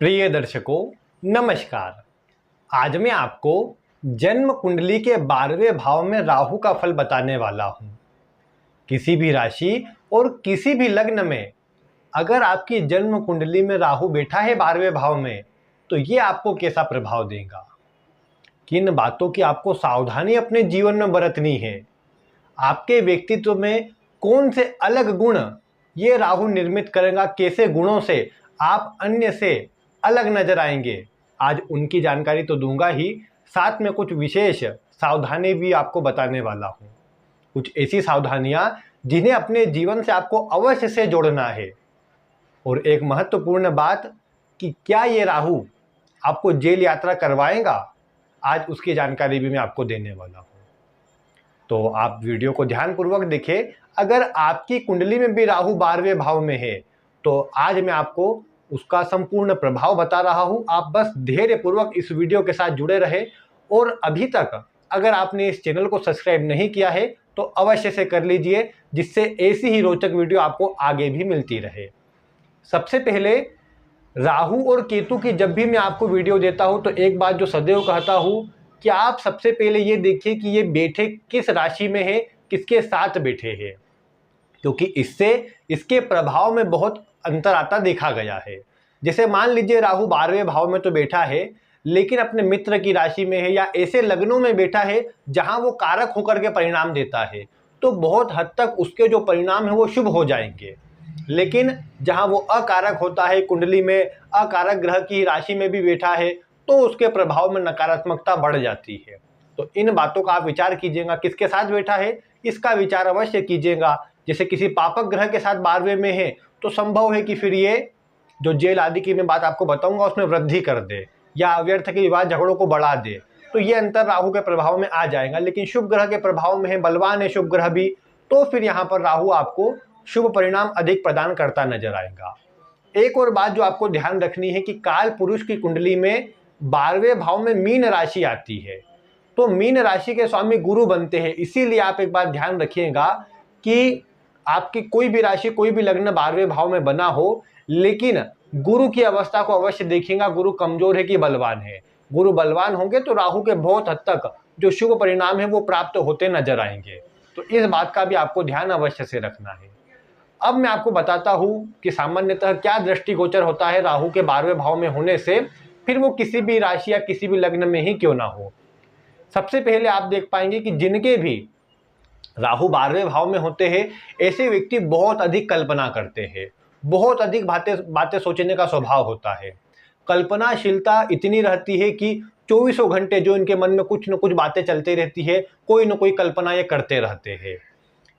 प्रिय दर्शकों, नमस्कार। आज मैं आपको जन्म कुंडली के 12वें भाव में राहु का फल बताने वाला हूं। किसी भी राशि और किसी भी लग्न में अगर आपकी जन्म कुंडली में राहु बैठा है 12वें भाव में, तो ये आपको कैसा प्रभाव देगा, किन बातों की आपको सावधानी अपने जीवन में बरतनी है, आपके व्यक्तित्व में कौन से अलग गुण ये राहु निर्मित करेगा, कैसे गुणों से आप अन्य से अलग नजर आएंगे। आज उनकी जानकारी तो दूंगा ही, साथ में कुछ विशेष सावधानी भी आपको बताने वाला हूं। कुछ ऐसी सावधानियां जिन्हें अपने जीवन से आपको अवश्य से जोड़ना है। और एक महत्वपूर्ण बात कि क्या ये राहु आपको जेल यात्रा करवाएगा, आज उसकी जानकारी भी मैं आपको देने वाला हूं। तो आप वीडियो को ध्यानपूर्वक देखें। अगर आपकी कुंडली में भी राहु 12वें भाव में है तो आज मैं आपको उसका संपूर्ण प्रभाव बता रहा हूं। आप बस धैर्यपूर्वक इस वीडियो के साथ जुड़े रहे। और अभी तक अगर आपने इस चैनल को सब्सक्राइब नहीं किया है तो अवश्य से कर लीजिए, जिससे ऐसी ही रोचक वीडियो आपको आगे भी मिलती रहे। सबसे पहले राहु और केतु की जब भी मैं आपको वीडियो देता हूं तो एक बात जो सदैव कहता हूं कि आप सबसे पहले ये देखिए कि ये बैठे किस राशि में है, किसके साथ बैठे हैं, क्योंकि इससे इसके प्रभाव में बहुत अंतर आता देखा गया है। जैसे मान लीजिए राहु 12वें भाव में तो बैठा है, लेकिन अपने मित्र की राशि में है या ऐसे लग्नों में बैठा है जहां वो कारक होकर के परिणाम देता है, तो बहुत हद तक उसके जो परिणाम है वो शुभ हो जाएंगे। लेकिन जहां वो अकारक होता है, कुंडली में अकारक ग्रह की राशि में भी बैठा है, तो उसके प्रभाव में नकारात्मकता बढ़ जाती है। तो इन बातों का आप विचार कीजिएगा, किसके साथ बैठा है इसका विचार अवश्य कीजिएगा। जैसे किसी पापक ग्रह के साथ 12वें में है तो संभव है कि फिर ये जो जेल आदि की मैं बात आपको बताऊंगा उसमें वृद्धि कर दे या व्यर्थ के विवाद झगड़ों को बढ़ा दे, तो ये अंतर राहु के प्रभाव में आ जाएगा। लेकिन शुभ ग्रह के प्रभाव में है, बलवान है शुभ ग्रह भी, तो फिर यहाँ पर राहु आपको शुभ परिणाम अधिक प्रदान करता नजर आएगा। एक और बात जो आपको ध्यान रखनी है कि काल पुरुष की कुंडली में 12वें भाव में मीन राशि आती है, तो मीन राशि के स्वामी गुरु बनते हैं। इसीलिए आप एक बात ध्यान रखिएगा कि आपकी कोई भी राशि, कोई भी लग्न 12वें भाव में बना हो, लेकिन गुरु की अवस्था को अवश्य देखिएगा, गुरु कमजोर है कि बलवान है। गुरु बलवान होंगे तो राहु के बहुत हद तक जो शुभ परिणाम है वो प्राप्त होते नजर आएंगे। तो इस बात का भी आपको ध्यान अवश्य से रखना है। अब मैं आपको बताता हूं कि सामान्यतः क्या दृष्टिगोचर होता है राहु के 12वें भाव में होने से, फिर वो किसी भी राशि या किसी भी लग्न में ही क्यों ना हो। सबसे पहले आप देख पाएंगे कि जिनके भी राहु 12वें भाव में होते हैं, ऐसे व्यक्ति बहुत अधिक कल्पना करते हैं, बहुत अधिक बातें सोचने का स्वभाव होता है। कल्पनाशीलता इतनी रहती है कि 24 घंटे जो इनके मन में कुछ न कुछ बातें चलते रहती है, कोई न कोई कल्पना ये करते रहते हैं।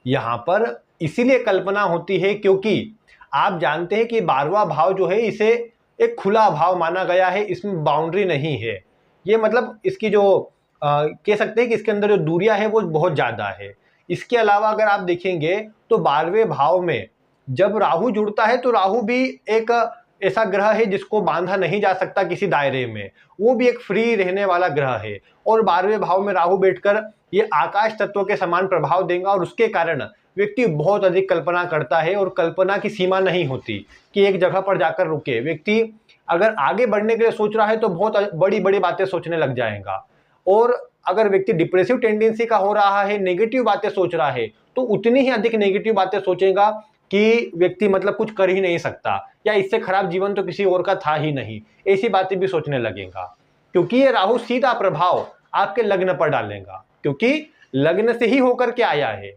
यहाँ पर इसीलिए कल्पना होती है क्योंकि आप जानते हैं कि 12वां भाव जो है इसे एक खुला भाव माना गया है, इसमें बाउंड्री नहीं है। ये मतलब इसकी जो कह सकते हैं कि इसके अंदर जो दूरियां है वो बहुत ज्यादा है। इसके अलावा अगर आप देखेंगे तो 12वें भाव में जब राहु जुड़ता है तो राहु भी एक ऐसा ग्रह है जिसको बांधा नहीं जा सकता किसी दायरे में, वो भी एक फ्री रहने वाला ग्रह है। और 12वें भाव में राहु बैठकर ये आकाश तत्व के समान प्रभाव देगा और उसके कारण व्यक्ति बहुत अधिक कल्पना करता है और कल्पना की सीमा नहीं होती कि एक जगह पर जाकर रुके। व्यक्ति अगर आगे बढ़ने के लिए सोच रहा है तो बहुत बड़ी बड़ी बातें सोचने लग जाएगा, और अगर व्यक्ति डिप्रेसिव टेंडेंसी का हो रहा है, नेगेटिव बातें सोच रहा है, तो उतनी ही अधिक नेगेटिव बातें सोचेगा कि व्यक्ति मतलब कुछ कर ही नहीं सकता या इससे खराब जीवन तो किसी और का था ही नहीं, ऐसी बातें भी सोचने लगेगा। क्योंकि ये राहु सीधा प्रभाव आपके लग्न पर डालेगा, क्योंकि लग्न से ही होकर के आया है।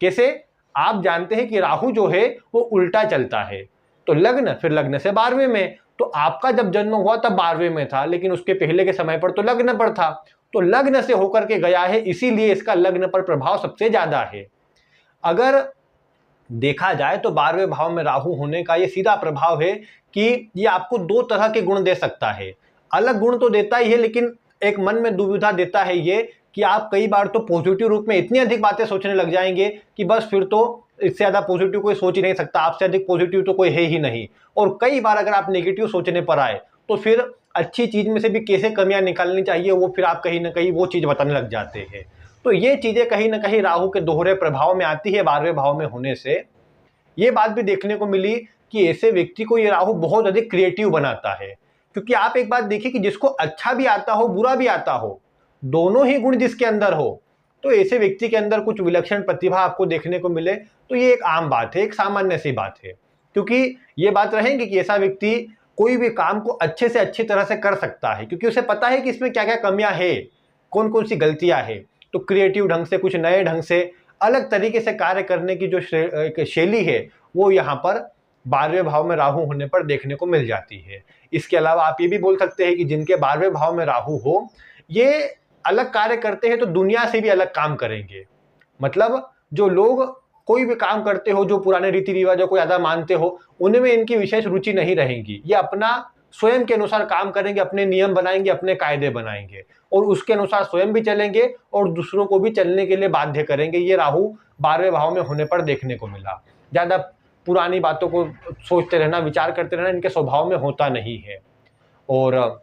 कैसे? आप जानते हैं कि राहु जो है वो उल्टा चलता है, तो लग्न, फिर लग्न से 12वें में, तो आपका जब जन्म हुआ तब 12वें में था, लेकिन उसके पहले के समय पर तो लग्न पर था, तो लग्न से होकर के गया है, इसीलिए इसका लग्न पर प्रभाव सबसे ज्यादा है। अगर देखा जाए तो 12वें भाव में राहु होने का ये सीधा प्रभाव है कि ये आपको दो तरह के गुण दे सकता है। अलग गुण तो देता ही है, लेकिन एक मन में दुविधा देता है ये कि आप कई बार तो पॉजिटिव रूप में इतनी अधिक बातें सोचने लग जाएंगे कि बस फिर तो इससे ज्यादा पॉजिटिव कोई सोच ही नहीं सकता, आपसे अधिक पॉजिटिव तो कोई है ही नहीं। और कई बार अगर आप नेगेटिव सोचने पर आए तो फिर अच्छी चीज में से भी कैसे कमियां निकालनी चाहिए वो फिर आप कहीं ना कहीं वो चीज बताने लग जाते हैं। तो ये चीजें कहीं ना कहीं राहु के दोहरे प्रभाव में आती है 12वें भाव में होने से। ये बात भी देखने को मिली कि ऐसे व्यक्ति को ये राहु बहुत अधिक क्रिएटिव बनाता है, क्योंकि आप एक बात देखिए कि जिसको अच्छा भी आता हो बुरा भी आता हो, दोनों ही गुण जिसके अंदर हो, तो ऐसे व्यक्ति के अंदर कुछ विलक्षण प्रतिभा आपको देखने को मिले तो ये एक आम बात है, एक सामान्य सी बात है। क्योंकि ये बात रहेगी कि ऐसा व्यक्ति कोई भी काम को अच्छे से अच्छी तरह से कर सकता है, क्योंकि उसे पता है कि इसमें क्या क्या कमियां है, कौन कौन सी गलतियां है। तो क्रिएटिव ढंग से, कुछ नए ढंग से, अलग तरीके से कार्य करने की जो एक शैली है वो यहाँ पर 12वें भाव में राहु होने पर देखने को मिल जाती है। इसके अलावा आप ये भी बोल सकते हैं कि जिनके 12वें भाव में राहु हो, ये अलग कार्य करते हैं तो दुनिया से भी अलग काम करेंगे। मतलब जो लोग कोई भी काम करते हो, जो पुराने रीति रिवाजों को ज़्यादा मानते हो, उनमें इनकी विशेष रुचि नहीं रहेगी। ये अपना स्वयं के अनुसार काम करेंगे, अपने नियम बनाएंगे, अपने कायदे बनाएंगे और उसके अनुसार स्वयं भी चलेंगे और दूसरों को भी चलने के लिए बाध्य करेंगे। ये राहु 12वें भाव में होने पर देखने को मिला। ज़्यादा पुरानी बातों को सोचते रहना, विचार करते रहना इनके स्वभाव में होता नहीं है। और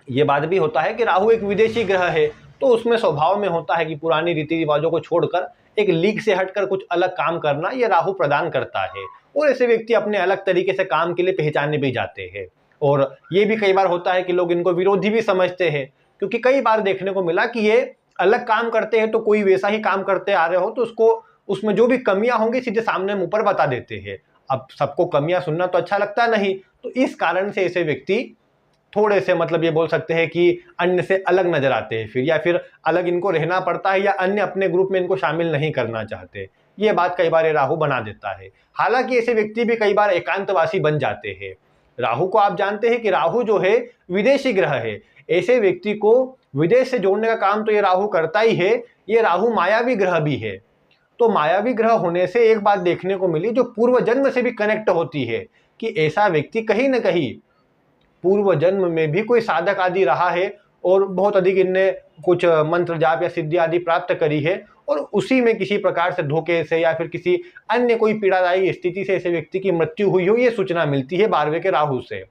ये बात भी होता है कि राहु एक विदेशी ग्रह है, तो उसमें स्वभाव में होता है कि पुरानी रीति रिवाजों को छोड़कर एक लीक से हटकर कुछ अलग काम करना ये राहु प्रदान करता है। और ऐसे व्यक्ति अपने अलग तरीके से काम के लिए पहचाने भी जाते हैं। और ये भी कई बार होता है कि लोग इनको विरोधी भी समझते हैं, क्योंकि कई बार देखने को मिला कि ये अलग काम करते हैं, तो कोई वैसा ही काम करते आ रहे हो तो उसको, उसमें जो भी कमियां होंगी सीधे सामने मुंह पर बता देते हैं। अब सबको कमियां सुनना तो अच्छा लगता नहीं, तो इस कारण से ऐसे व्यक्ति थोड़े से, मतलब ये बोल सकते हैं कि अन्य से अलग नजर आते हैं फिर, या फिर अलग इनको रहना पड़ता है, या अन्य अपने ग्रुप में इनको शामिल नहीं करना चाहते। ये बात कई बार ये राहु बना देता है। हालांकि ऐसे व्यक्ति भी कई बार एकांतवासी बन जाते हैं। राहु को आप जानते हैं कि राहु जो है विदेशी ग्रह है। ऐसे व्यक्ति को विदेश से जोड़ने का काम तो ये राहु करता ही है। ये राहु मायावी ग्रह भी है। तो मायावी ग्रह होने से एक बात देखने को मिली जो पूर्व जन्म से भी कनेक्ट होती है, कि ऐसा व्यक्ति कहीं ना कहीं पूर्व जन्म में भी कोई साधक आदि रहा है और बहुत अधिक इनने कुछ मंत्र जाप या सिद्धि आदि प्राप्त करी है, और उसी में किसी प्रकार से धोखे से या फिर किसी अन्य कोई पीड़ादायी स्थिति से ऐसे व्यक्ति की मृत्यु हुई हो, ये सूचना मिलती है 12वें के राहु से।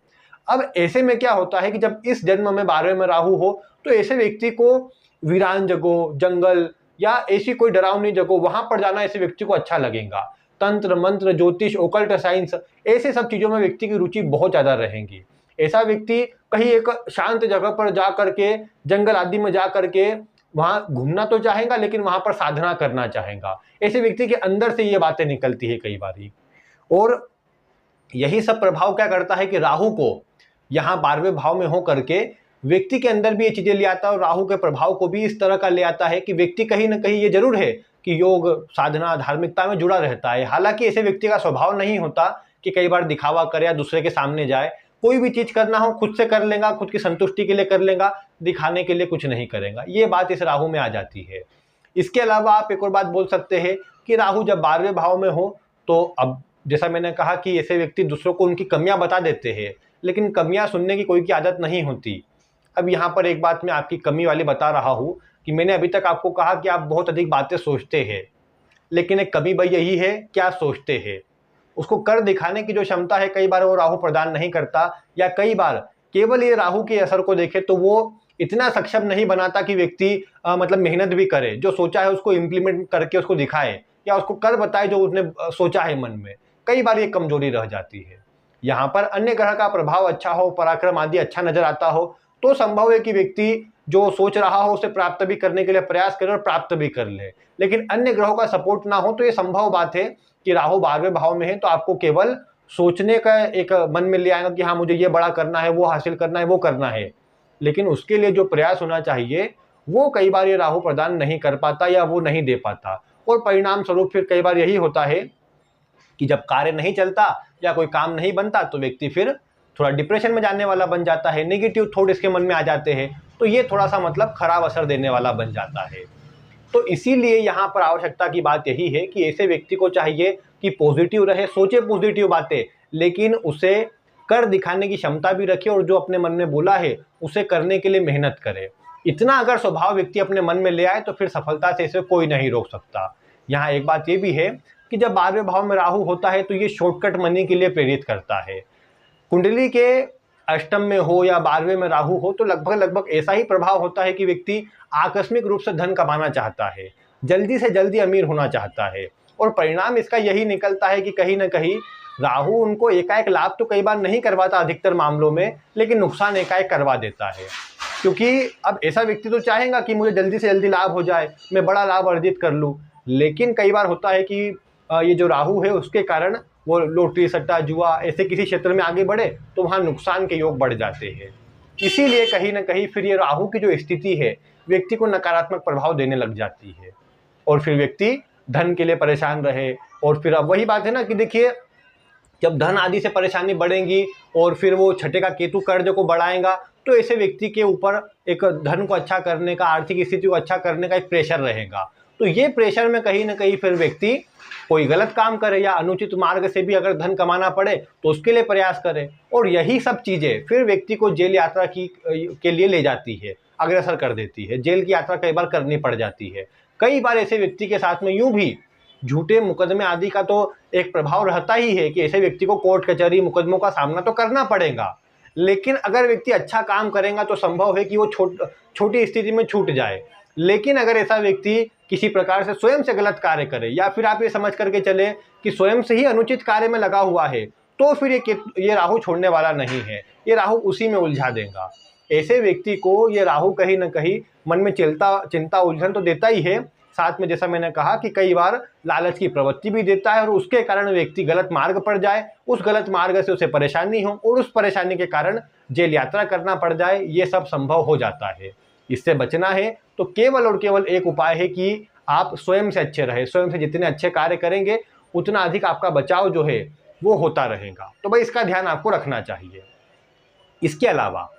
अब ऐसे में क्या होता है कि जब इस जन्म में 12वें में राहु हो, तो ऐसे व्यक्ति को वीरान जगह, जंगल या ऐसी कोई डरावनी जगह, वहां पर जाना ऐसे व्यक्ति को अच्छा लगेगा। तंत्र मंत्र, ज्योतिष, ओकल्ट साइंस, ऐसे सब चीजों में व्यक्ति की रुचि बहुत ज्यादा रहेगी। ऐसा व्यक्ति कहीं एक शांत जगह पर जा करके, जंगल आदि में जा करके वहां घूमना तो चाहेगा, लेकिन वहां पर साधना करना चाहेगा। ऐसे व्यक्ति के अंदर से ये बातें निकलती है कई बारी। और यही सब प्रभाव क्या करता है कि राहु को यहाँ 12वें भाव में हो करके व्यक्ति के अंदर भी ये चीजें ले आता है, और राहु के प्रभाव को भी इस तरह का ले आता है कि व्यक्ति कहीं ना कहीं ये जरूर है कि योग, साधना, धार्मिकता में जुड़ा रहता है। हालांकि ऐसे व्यक्ति का स्वभाव नहीं होता कि कई बार दिखावा करे या दूसरे के सामने जाए। कोई भी चीज करना हो खुद से कर लेगा, खुद की संतुष्टि के लिए कर लेगा, दिखाने के लिए कुछ नहीं करेगा। ये बात इस राहु में आ जाती है। इसके अलावा आप एक और बात बोल सकते हैं कि राहु जब 12वें भाव में हो, तो अब जैसा मैंने कहा कि ऐसे व्यक्ति दूसरों को उनकी कमियां बता देते हैं, लेकिन कमियां सुनने की कोई की आदत नहीं होती। अब यहाँ पर एक बात मैं आपकी कमी वाली बता रहा हूँ कि मैंने अभी तक आपको कहा कि आप बहुत अधिक बातें सोचते हैं, लेकिन एक कमी भाई यही है क्या सोचते हैं, उसको कर दिखाने की जो क्षमता है कई बार वो राहु प्रदान नहीं करता, या कई बार केवल ये राहु के असर को देखे तो वो इतना सक्षम नहीं बनाता कि व्यक्ति मतलब मेहनत भी करे, जो सोचा है उसको इम्प्लीमेंट करके उसको दिखाए या उसको कर बताए जो उसने सोचा है मन में। कई बार ये कमजोरी रह जाती है। यहाँ पर अन्य ग्रह का प्रभाव अच्छा हो, पराक्रम आदि अच्छा नजर आता हो, तो संभव है कि व्यक्ति जो सोच रहा हो उसे प्राप्त भी करने के लिए प्रयास करे और प्राप्त भी कर ले। लेकिन अन्य ग्रहों का सपोर्ट ना हो तो ये संभव बात है कि राहु 12वें भाव में है, तो आपको केवल सोचने का एक मन में ले आएगा कि हाँ मुझे ये बड़ा करना है, वो हासिल करना है, वो करना है, लेकिन उसके लिए जो प्रयास होना चाहिए वो कई बार ये राहु प्रदान नहीं कर पाता या वो नहीं दे पाता। और परिणाम स्वरूप फिर कई बार यही होता है कि जब कार्य नहीं चलता या कोई काम नहीं बनता तो व्यक्ति फिर थोड़ा डिप्रेशन में जाने वाला बन जाता है, नेगेटिव थॉट इसके मन में आ जाते हैं, तो ये थोड़ा सा मतलब खराब असर देने वाला बन जाता है। तो इसीलिए यहाँ पर आवश्यकता की बात यही है कि ऐसे व्यक्ति को चाहिए कि पॉजिटिव रहे, सोचे पॉजिटिव बातें, लेकिन उसे कर दिखाने की क्षमता भी रखे और जो अपने मन में बोला है उसे करने के लिए मेहनत करे। इतना अगर स्वभाव व्यक्ति अपने मन में ले आए तो फिर सफलता से इसे कोई नहीं रोक सकता। यहाँ एक बात ये भी है कि जब 12वें भाव में राहु होता है तो ये शॉर्टकट मनी के लिए प्रेरित करता है। कुंडली के अष्टम में हो या 12वें में राहु हो तो लगभग ऐसा ही प्रभाव होता है कि व्यक्ति आकस्मिक रूप से धन कमाना चाहता है, जल्दी से जल्दी अमीर होना चाहता है, और परिणाम इसका यही निकलता है कि कहीं ना कहीं राहु उनको एकाएक लाभ तो कई बार नहीं करवाता अधिकतर मामलों में, लेकिन नुकसान एकाएक करवा देता है। क्योंकि अब ऐसा व्यक्ति तो चाहेगा कि मुझे जल्दी से जल्दी लाभ हो जाए, मैं बड़ा लाभ अर्जित कर लूँ, लेकिन कई बार होता है कि ये जो राहु है उसके कारण वो लॉटरी सट्टा जुआ ऐसे किसी क्षेत्र में आगे बढ़े तो वहाँ नुकसान के योग बढ़ जाते हैं। इसीलिए कहीं ना कहीं फिर ये राहु की जो स्थिति है व्यक्ति को नकारात्मक प्रभाव देने लग जाती है, और फिर व्यक्ति धन के लिए परेशान रहे। और फिर अब वही बात है ना कि देखिए, जब धन आदि से परेशानी बढ़ेगी और फिर वो छठे का केतु कर्ज को बढ़ाएगा, तो ऐसे व्यक्ति के ऊपर एक धन को अच्छा करने का, आर्थिक स्थिति को अच्छा करने का एक प्रेशर रहेगा। तो ये प्रेशर में कहीं ना कहीं फिर व्यक्ति कोई गलत काम करे या अनुचित मार्ग से भी अगर धन कमाना पड़े तो उसके लिए प्रयास करे, और यही सब चीज़ें फिर व्यक्ति को जेल यात्रा के लिए ले जाती है, अग्रसर कर देती है। जेल की यात्रा कई बार करनी पड़ जाती है। कई बार ऐसे व्यक्ति के साथ में यूं भी झूठे मुकदमे आदि का तो एक प्रभाव रहता ही है कि ऐसे व्यक्ति को कोर्ट कचहरी मुकदमों का सामना तो करना पड़ेगा, लेकिन अगर व्यक्ति अच्छा काम करेगा तो संभव है कि वो छोटी स्थिति में छूट जाए। लेकिन अगर ऐसा व्यक्ति किसी प्रकार से स्वयं से गलत कार्य करे, या फिर आप ये समझ करके चले कि स्वयं से ही अनुचित कार्य में लगा हुआ है, तो फिर ये राहु छोड़ने वाला नहीं है, ये राहु उसी में उलझा देगा। ऐसे व्यक्ति को ये राहु कहीं ना कहीं मन में चिंता उलझन तो देता ही है, साथ में जैसा मैंने कहा कि कई बार लालच की प्रवृत्ति भी देता है, और उसके कारण व्यक्ति गलत मार्ग पर जाए, उस गलत मार्ग से उसे परेशानी हो और उस परेशानी के कारण जेल यात्रा करना पड़ जाए, ये सब संभव हो जाता है। इससे बचना है तो केवल और केवल एक उपाय है कि आप स्वयं से अच्छे रहे। स्वयं से जितने अच्छे कार्य करेंगे उतना अधिक आपका बचाव जो है वो होता रहेगा। तो भाई इसका ध्यान आपको रखना चाहिए। इसके अलावा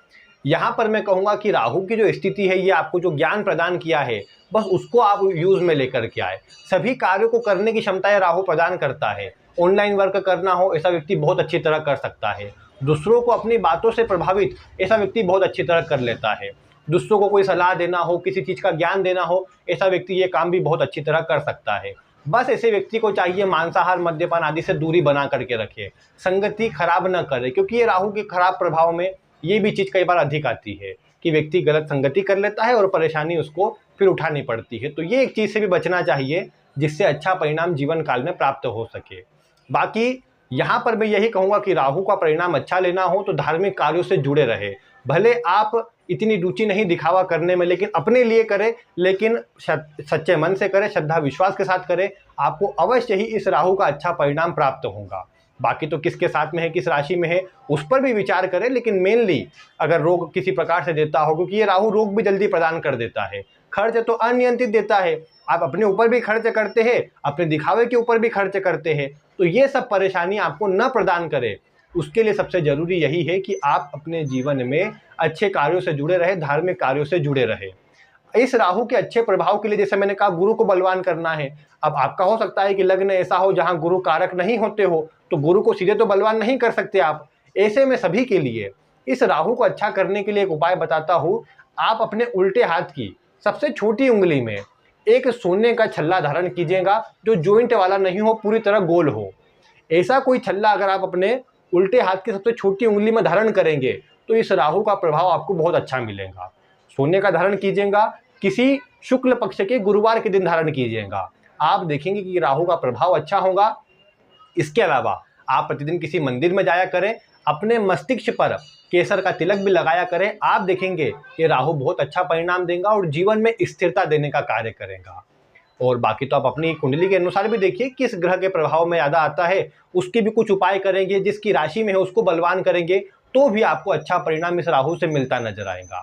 यहाँ पर मैं कहूँगा कि राहु की जो स्थिति है ये आपको जो ज्ञान प्रदान किया है बस उसको आप यूज़ में लेकर के आए। सभी कार्यों को करने की क्षमता राहु प्रदान करता है। ऑनलाइन वर्क करना हो ऐसा व्यक्ति बहुत अच्छी तरह कर सकता है। दूसरों को अपनी बातों से प्रभावित ऐसा व्यक्ति बहुत अच्छी तरह कर लेता है। दूसरों को कोई सलाह देना हो, किसी चीज़ का ज्ञान देना हो, ऐसा व्यक्ति ये काम भी बहुत अच्छी तरह कर सकता है। बस ऐसे व्यक्ति को चाहिए मांसाहार मद्यपान आदि से दूरी बना करके रखे, संगति खराब न करे, क्योंकि ये राहु के खराब प्रभाव में ये भी चीज़ कई बार अधिक आती है कि व्यक्ति गलत संगति कर लेता है और परेशानी उसको फिर उठानी पड़ती है। तो ये एक चीज़ से भी बचना चाहिए जिससे अच्छा परिणाम जीवन काल में प्राप्त हो सके। बाकी यहाँ पर मैं यही कहूँगा कि राहु का परिणाम अच्छा लेना हो तो धार्मिक कार्यों से जुड़े रहे। भले आप इतनी रुचि नहीं दिखावा करने में, लेकिन अपने लिए करें, लेकिन सच्चे मन से करें, श्रद्धा विश्वास के साथ करें, आपको अवश्य ही इस राहु का अच्छा परिणाम प्राप्त होगा। बाकी तो किसके साथ में है, किस राशि में है, उस पर भी विचार करें, लेकिन मेनली अगर रोग किसी प्रकार से देता हो, क्योंकि ये राहु रोग भी जल्दी प्रदान कर देता है, खर्च तो अनियंत्रित देता है, आप अपने ऊपर भी खर्च करते हैं, अपने दिखावे के ऊपर भी खर्च करते हैं, तो ये सब परेशानी आपको न प्रदान करे। उसके लिए सबसे जरूरी यही है कि आप अपने जीवन में अच्छे कार्यों से जुड़े रहे, धार्मिक कार्यों से जुड़े रहे। इस राहु के अच्छे प्रभाव के लिए जैसे मैंने कहा गुरु को बलवान करना है। अब आपका हो सकता है कि लग्न ऐसा हो जहां गुरु कारक नहीं होते हो, तो गुरु को सीधे तो बलवान नहीं कर सकते आप। ऐसे में सभी के लिए इस राहु को अच्छा करने के लिए एक उपाय बताता हूँ। आप अपने उल्टे हाथ की सबसे छोटी उंगली में एक सोने का छल्ला धारण कीजिएगा जो जॉइंट वाला नहीं हो, पूरी तरह गोल हो। ऐसा कोई छल्ला अगर आप अपने उल्टे हाथ की सबसे छोटी उंगली में धारण करेंगे तो इस राहु का प्रभाव आपको बहुत अच्छा मिलेगा। सोने का धारण कीजिएगा, किसी शुक्ल पक्ष के गुरुवार के दिन धारण कीजिएगा, आप देखेंगे कि राहु का प्रभाव अच्छा होगा। इसके अलावा आप प्रतिदिन किसी मंदिर में जाया करें, अपने मस्तिष्क पर केसर का तिलक भी लगाया करें, आप देखेंगे कि राहु बहुत अच्छा परिणाम देगा और जीवन में स्थिरता देने का कार्य करेगा। और बाकी तो आप अपनी कुंडली के अनुसार भी देखिए किस ग्रह के प्रभाव में ज़्यादा आता है, उसके भी कुछ उपाय करेंगे, जिसकी राशि में है उसको बलवान करेंगे तो भी आपको अच्छा परिणाम इस राहु से मिलता नजर आएगा।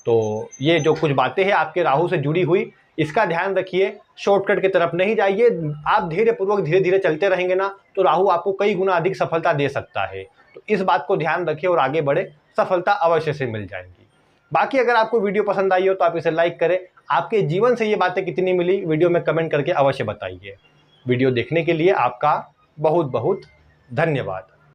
तो ये जो कुछ बातें हैं आपके राहु से जुड़ी हुई, इसका ध्यान रखिए, शॉर्टकट की तरफ नहीं जाइए। आप धीरे धीरे चलते रहेंगे ना तो राहु आपको कई गुना अधिक सफलता दे सकता है। तो इस बात को ध्यान रखिए और आगे बढ़े, सफलता अवश्य से मिल जाएगी। बाकी अगर आपको वीडियो पसंद आई हो तो आप इसे लाइक करें। आपके जीवन से ये बातें कितनी मिली वीडियो में कमेंट करके अवश्य बताइए। वीडियो देखने के लिए आपका बहुत बहुत धन्यवाद।